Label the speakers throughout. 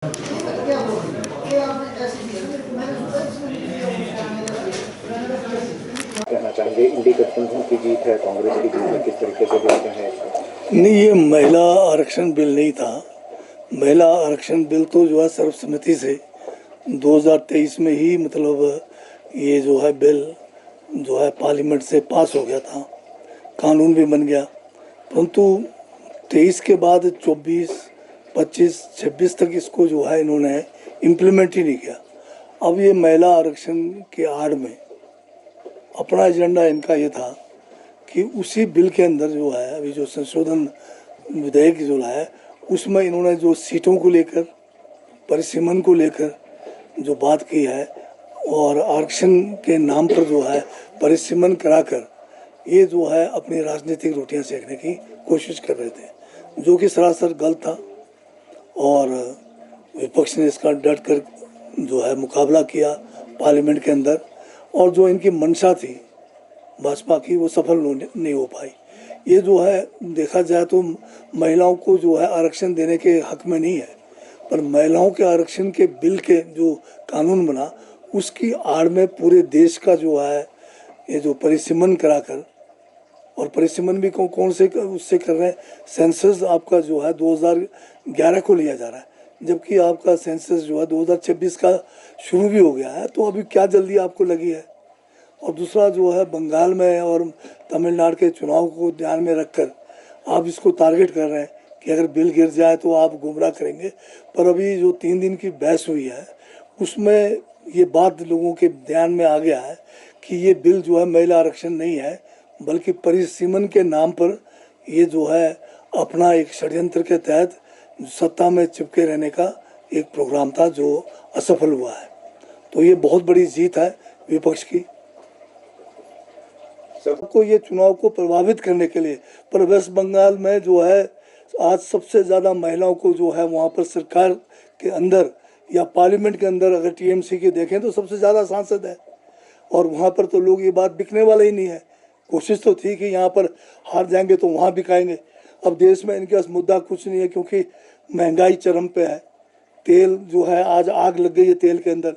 Speaker 1: कहना चाहेंगे इंडी गठबंधन की जीत है, कांग्रेस की जीत है, किस तरीके से देखते हैं इसको?
Speaker 2: नहीं, ये महिला आरक्षण बिल नहीं था। महिला आरक्षण बिल तो जो है सर्वसम्मति से 2023 में ही मतलब ये जो है बिल जो है पार्लियामेंट से पास हो गया था, कानून भी बन गया। परंतु 23 के बाद 24, 25, 26 तक इसको जो है इन्होंने इम्प्लीमेंट ही नहीं किया। अब ये महिला आरक्षण के आड़ में अपना एजेंडा इनका ये था कि उसी बिल के अंदर जो है अभी जो संशोधन विधेयक जो है उसमें इन्होंने जो सीटों को लेकर, परिसीमन को लेकर जो बात की है और आरक्षण के नाम पर जो है परिसीमन कराकर ये जो है अपनी राजनीतिक रोटियां सेकने की कोशिश कर रहे थे, जो कि सरासर गलत था। और विपक्ष ने इसका डट कर जो है मुकाबला किया पार्लियामेंट के अंदर, और जो इनकी मंशा थी भाजपा की वो सफल नहीं हो पाई। ये जो है देखा जाए तो महिलाओं को जो है आरक्षण देने के हक में नहीं है, पर महिलाओं के आरक्षण के बिल के जो कानून बना उसकी आड़ में पूरे देश का जो है ये जो परिसीमन कराकर, और परिसीमन भी कौन से उससे कर रहे हैं, सेंसस आपका जो है 2011 को लिया जा रहा है, जबकि आपका सेंसस जो है 2026 का शुरू भी हो गया है। तो अभी क्या जल्दी आपको लगी है? और दूसरा जो है बंगाल में और तमिलनाडु के चुनाव को ध्यान में रखकर आप इसको टारगेट कर रहे हैं कि अगर बिल गिर जाए तो आप गुमराह करेंगे। पर अभी जो 3 दिन की बहस हुई है उसमें ये बात लोगों के ध्यान में आ गया है कि ये बिल जो है महिला आरक्षण नहीं है, बल्कि परिसीमन के नाम पर ये जो है अपना एक षड्यंत्र के तहत सत्ता में चिपके रहने का एक प्रोग्राम था जो असफल हुआ है। तो ये बहुत बड़ी जीत है विपक्ष की। सबको ये चुनाव को प्रभावित करने के लिए, पर वेस्ट बंगाल में जो है आज सबसे ज़्यादा महिलाओं को जो है वहाँ पर सरकार के अंदर या पार्लियामेंट के अंदर अगर टीएमसी के देखें तो सबसे ज़्यादा सांसद है, और वहाँ पर तो लोग ये बात बिकने वाला ही नहीं है। कोशिश तो थी कि यहाँ पर हार जाएंगे तो वहाँ बिकाएंगे। अब देश में इनके पास मुद्दा कुछ नहीं है, क्योंकि महंगाई चरम पे है। तेल जो है आज आग लग गई है तेल के अंदर,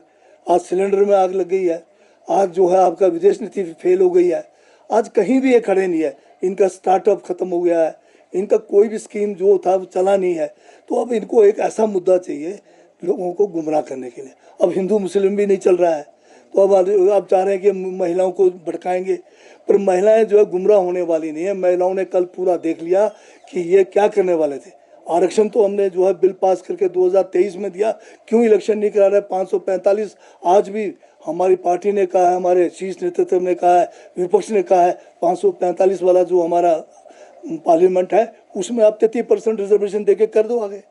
Speaker 2: आज सिलेंडर में आग लग गई है, आज जो है आपका विदेश नीति फेल हो गई है, आज कहीं भी ये खड़े नहीं है। इनका स्टार्टअप खत्म हो गया है, इनका कोई भी स्कीम जो था वो चला नहीं है। तो अब इनको एक ऐसा मुद्दा चाहिए लोगों को गुमराह करने के लिए। अब हिंदू मुस्लिम भी नहीं चल रहा है, तो अब आप चाह रहे हैं कि महिलाओं को भड़काएंगे, पर महिलाएं जो है गुमराह होने वाली नहीं है। महिलाओं ने कल पूरा देख लिया कि ये क्या करने वाले थे। आरक्षण तो हमने जो है बिल पास करके 2023 में दिया, क्यों इलेक्शन नहीं करा रहे? 545 आज भी हमारी पार्टी ने कहा है, हमारे शीर्ष नेतृत्व ने कहा है, विपक्ष ने कहा है 545 वाला जो हमारा पार्लियामेंट है उसमें आप 33% रिजर्वेशन देके कर दो आगे।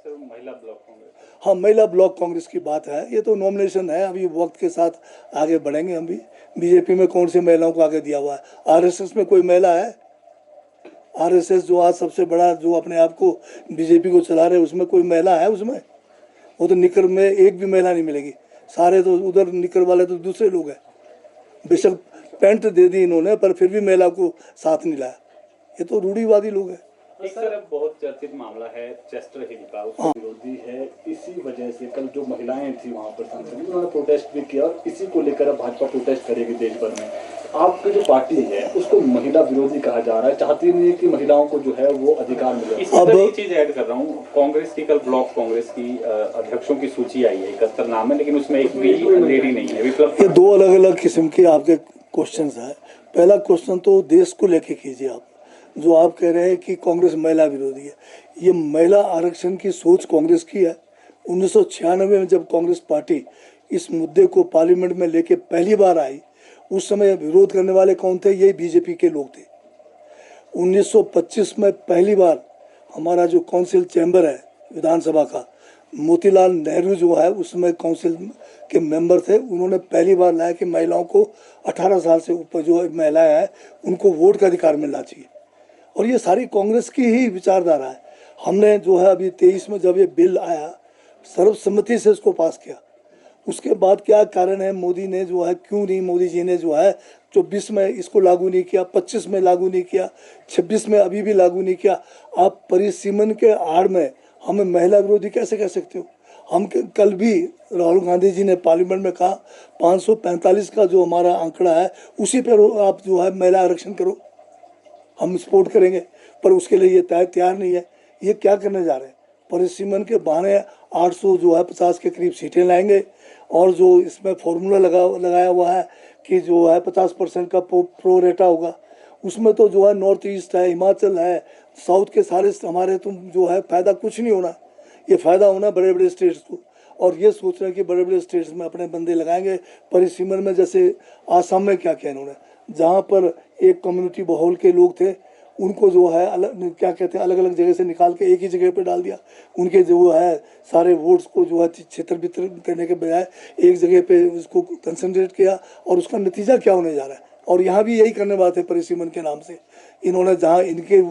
Speaker 1: महिला ब्लॉक कांग्रेस,
Speaker 2: हाँ, महिला ब्लॉक कांग्रेस की बात है। ये तो नॉमिनेशन है, अभी वक्त के साथ आगे बढ़ेंगे हम भी। बीजेपी में कौन सी महिलाओं को आगे दिया हुआ है? आरएसएस में कोई महिला है? आरएसएस जो आज सबसे बड़ा जो अपने आप को बीजेपी को चला रहे उसमें कोई महिला है? उसमें वो तो निकर में एक भी महिला नहीं मिलेगी, सारे तो उधर निकर वाले तो दूसरे लोग हैं। बेशक पैंट दे दी इन्होंने, पर फिर भी महिला को साथ नहीं लाया। ये तो रूढ़िवादी लोग हैं।
Speaker 3: एक तरफ बहुत चर्चित मामला है चेस्टर हिल का, उसका विरोधी है। इसी वजह से कल जो महिलाएं थी वहां पर संसद में उन्होंने प्रोटेस्ट भी किया, और इसी को लेकर अब भाजपा प्रोटेस्ट करेगी देश भर में। आपकी जो पार्टी है उसको महिला विरोधी कहा जा रहा है, चाहती नहीं है कि महिलाओं को जो है वो अधिकार मिले।
Speaker 1: अब एक चीज ऐड कर रहा हूँ, कांग्रेस की कल ब्लॉक कांग्रेस की अध्यक्षों की सूची आई है, 71 नाम है, लेकिन उसमें एक भी लेडी नहीं है।
Speaker 2: ये दो अलग अलग किस्म के आपके क्वेश्चन है। पहला क्वेश्चन तो देश को लेके कीजिए आप, जो आप कह रहे हैं कि कांग्रेस महिला विरोधी है। ये महिला आरक्षण की सोच कांग्रेस की है। 1996 में जब कांग्रेस पार्टी इस मुद्दे को पार्लियामेंट में लेके पहली बार आई, उस समय विरोध करने वाले कौन थे? ये बीजेपी के लोग थे। 1925 में पहली बार हमारा जो काउंसिल चैम्बर है विधानसभा का, मोतीलाल नेहरू जो है उसमें काउंसिल के मेंबर थे, उन्होंने पहली बार लाया कि महिलाओं को 18 साल से ऊपर जो महिलाएं हैं उनको वोट का अधिकार मिलना चाहिए। और ये सारी कांग्रेस की ही विचारधारा है। हमने जो है अभी 23 में जब ये बिल आया सर्वसम्मति से इसको पास किया। उसके बाद क्या कारण है, मोदी ने जो है क्यों नहीं, मोदी जी ने जो है 24 में इसको लागू नहीं किया, 25 में लागू नहीं किया, 26 में अभी भी लागू नहीं किया। आप परिसीमन के आड़ में हमें महिला विरोधी कैसे कह सकते हो? कल भी राहुल गांधी जी ने पार्लियामेंट में कहा 545 का जो हमारा आंकड़ा है उसी पर आप जो है महिला आरक्षण करो, हम सपोर्ट करेंगे। पर उसके लिए ये तैयार नहीं है। ये क्या करने जा रहे हैं? परिसीमन के बहाने 800 जो है 50 के करीब सीटें लाएंगे और जो इसमें फॉर्मूला लगाया हुआ है कि जो है 50% का प्रो रेटा होगा, उसमें तो जो है नॉर्थ ईस्ट है, हिमाचल है, साउथ के सारे हमारे तो जो है फ़ायदा कुछ नहीं होना। ये फ़ायदा होना बड़े बड़े स्टेट्स को, और ये सोच रहे हैं कि बड़े बड़े स्टेट्स में अपने बंदे लगाएंगे। परिसीमन में जैसे आसाम में क्या किया इन्होंने, जहाँ पर एक कम्युनिटी बहुल के लोग थे उनको जो है अलग क्या कहते हैं अलग अलग जगह से निकाल के एक ही जगह पे डाल दिया। उनके जो है सारे वोट्स को जो है क्षेत्र वितरण करने के बजाय एक जगह पे उसको कंसंट्रेट किया, और उसका नतीजा क्या होने जा रहा है। और यहाँ भी यही करने वाले थे परिसीमन के नाम से। इन्होंने जहाँ इनके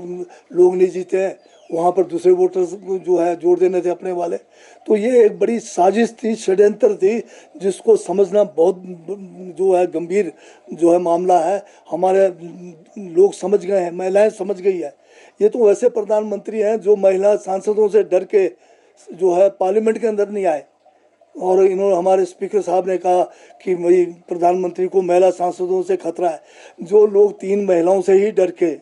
Speaker 2: लोग नहीं जीते हैं वहाँ पर दूसरे वोटर्स जो है जोड़ देने थे अपने वाले। तो ये एक बड़ी साजिश थी, षड्यंत्र थी, जिसको समझना बहुत जो है गंभीर जो है मामला है। हमारे लोग समझ गए हैं, महिलाएं समझ गई है। ये तो वैसे प्रधानमंत्री हैं जो महिला सांसदों से डर के जो है पार्लियामेंट के अंदर नहीं आए, और इन्होंने हमारे स्पीकर साहब ने कहा कि भाई प्रधानमंत्री को महिला सांसदों से खतरा है। जो लोग 3 महिलाओं से ही डर के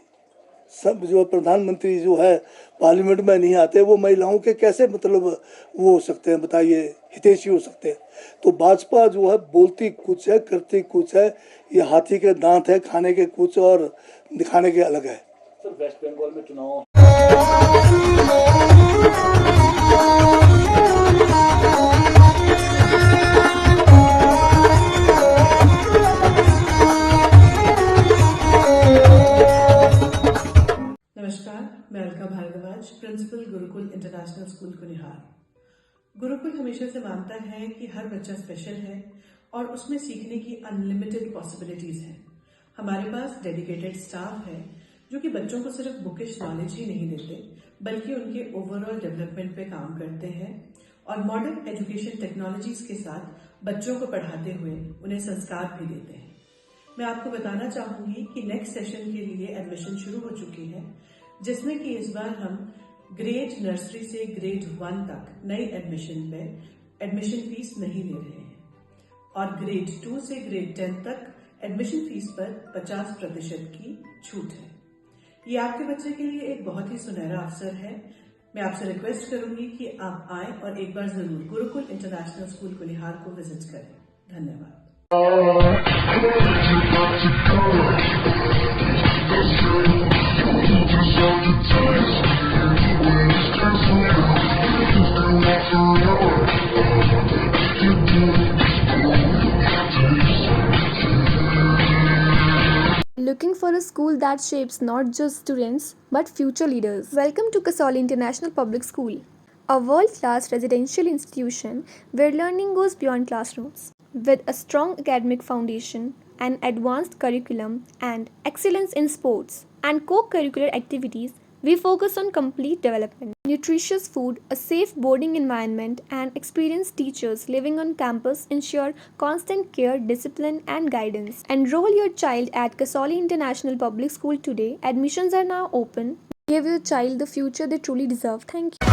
Speaker 2: सब जो प्रधानमंत्री जो है पार्लियामेंट में नहीं आते, वो महिलाओं के कैसे मतलब वो हो सकते हैं बताइए, हितैषी हो सकते हैं। तो भाजपा जो है बोलती कुछ है करती कुछ है। ये हाथी के दांत है, खाने के कुछ और दिखाने के अलग है।
Speaker 3: सर वेस्ट बंगाल में चुनाव
Speaker 4: नमस्कार, मैं Alka Bhardwaj, principal Gurukul international school Kunihar. Gurukul हमेशा से मानता है कि हर बच्चा स्पेशल है और उसमें सीखने की अनलिमिटेड पॉसिबिलिटीज हैं। हमारे पास डेडिकेटेड स्टाफ है जो कि बच्चों को सिर्फ बुकिश नॉलेज ही नहीं देते बल्कि उनके ओवरऑल डेवलपमेंट पे काम करते हैं और मॉडर्न एजुकेशन टेक्नोलॉजीज के साथ बच्चों को पढ़ाते हुए उन्हें संस्कार भी देते हैं। मैं आपको बताना चाहूंगी कि नेक्स्ट सेशन के लिए एडमिशन शुरू हो चुकी है, जिसमें कि इस बार हम ग्रेड नर्सरी से ग्रेड 1 तक नई एडमिशन पे एडमिशन फीस नहीं ले रहे हैं और ग्रेड 2 से ग्रेड 10 तक एडमिशन फीस पर 50% की छूट है। ये आपके बच्चे के लिए एक बहुत ही सुनहरा अवसर है। मैं आपसे रिक्वेस्ट करूंगी कि आप आए और एक बार जरूर गुरुकुल इंटरनेशनल स्कूल कुनिहार को विजिट करें। धन्यवाद।
Speaker 5: Looking for a school that shapes not just students but future leaders? Welcome to Kasoli International Public School, a world-class residential institution where learning goes beyond classrooms. With a strong academic foundation, an advanced curriculum, and excellence in sports and co-curricular activities, we focus on complete development. Nutritious food, a safe boarding environment, and experienced teachers living on campus ensure constant care, discipline, and guidance. Enroll your child at Kasoli International Public School today. Admissions are now open. Give your child the future they truly deserve. Thank you.